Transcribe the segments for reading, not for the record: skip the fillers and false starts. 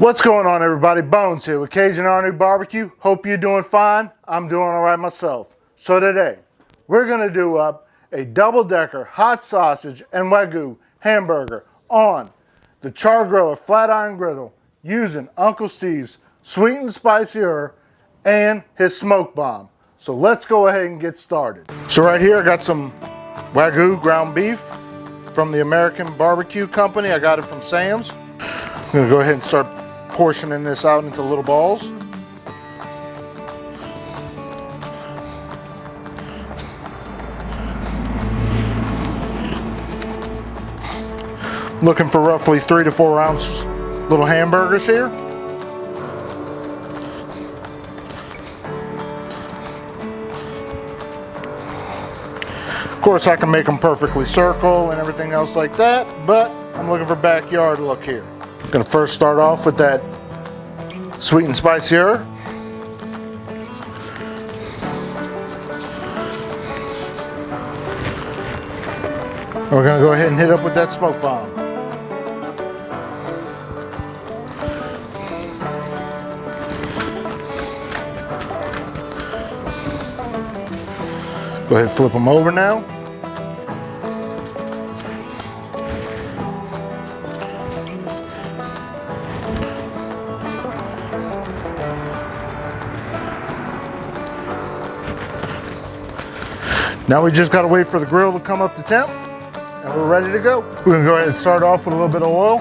What's going on, everybody? Bones here with Cajun RNEWBBQ. Hope you're doing fine. I'm doing all right myself. So today, we're going to do up a double-decker hot sausage and Wagyu hamburger on the char griller flat iron griddle using Uncle Steve's sweet and spicier and his smoke bomb. So let's go ahead and get started. So right here, I got some Wagyu ground beef from the American Barbecue Company. I got it from Sam's. I'm going to go ahead and start portioning this out into little balls. Looking for roughly 3 to 4 ounce little hamburgers here. Of course, I can make them perfectly circle and everything else like that, but I'm looking for backyard look here. Gonna first start off with that sweet and spicier. And we're gonna go ahead and hit up with that smoke bomb. Go ahead and flip them over now. Now we just gotta wait for the grill to come up to temp and we're ready to go. We're gonna go ahead and start off with a little bit of oil.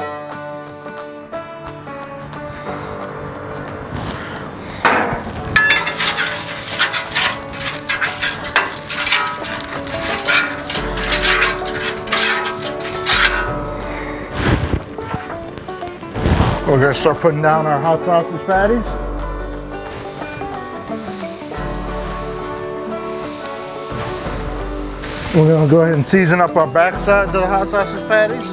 We're gonna start putting down our hot sausage patties. We're going to go ahead and season up our back sides of the hot sausage patties.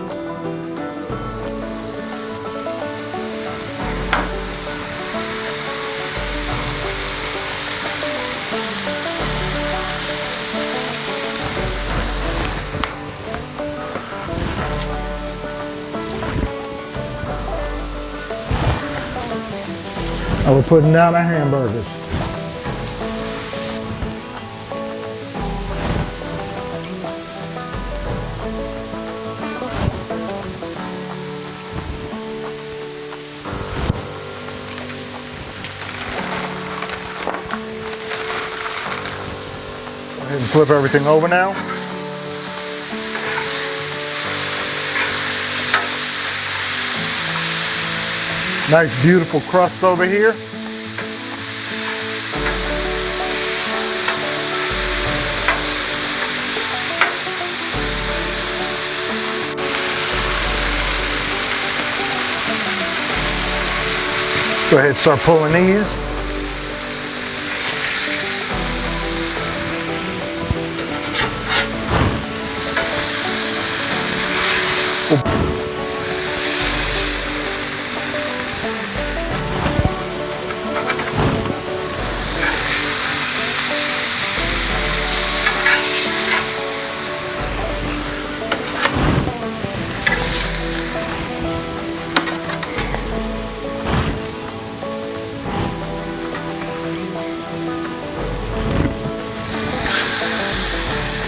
And we're putting down our hamburgers. And flip everything over now. Nice beautiful crust over here. Go ahead and start pulling these.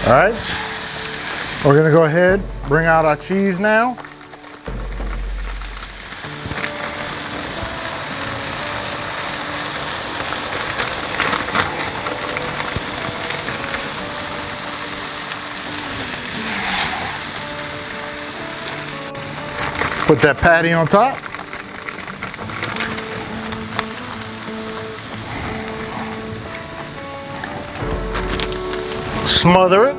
All right, we're gonna go ahead, bring out our cheese now. Put that patty on top. Smother it.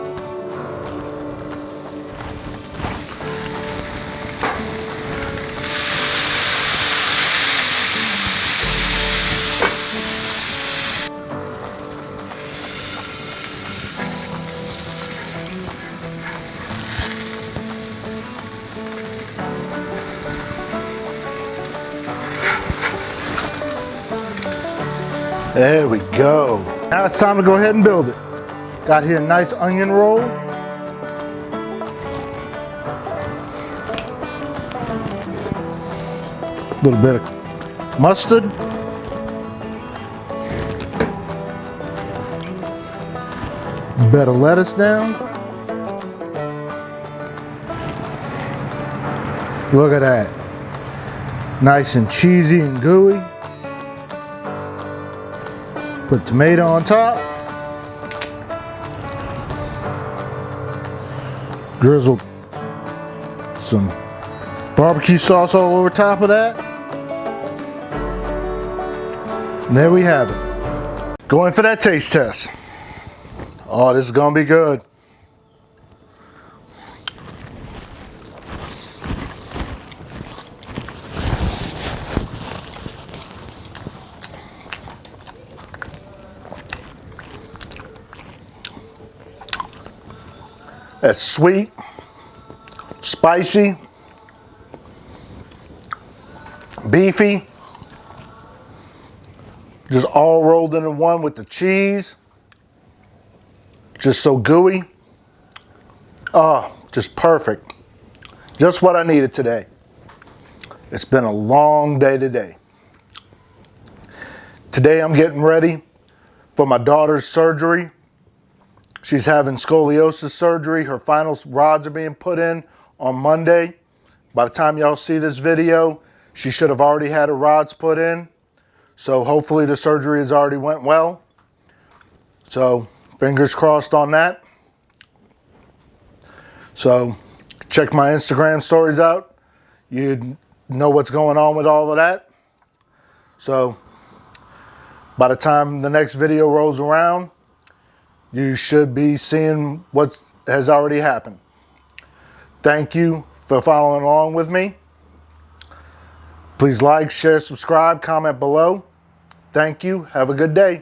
There we go. Now it's time to go ahead and build it. Got here a nice onion roll. A little bit of mustard, bit of lettuce down. Look at that. Nice and cheesy and gooey. Put tomato on top. Drizzle some barbecue sauce all over top of that. And there we have it. Going for that taste test. Oh, this is gonna be good. That's sweet, spicy, beefy, just all rolled into one with the cheese. Just so gooey. Oh, just perfect. Just what I needed today. It's been a long day today. Today I'm getting ready for my daughter's surgery. She's having scoliosis surgery. Her final rods are being put in on Monday. By the time y'all see this video, she should have already had her rods put in. So hopefully the surgery has already went well. So fingers crossed on that. So check my Instagram stories out. You know what's going on with all of that. So by the time the next video rolls around, you should be seeing what has already happened. Thank you for following along with me. Please like, share, subscribe, comment below. Thank you. Have a good day.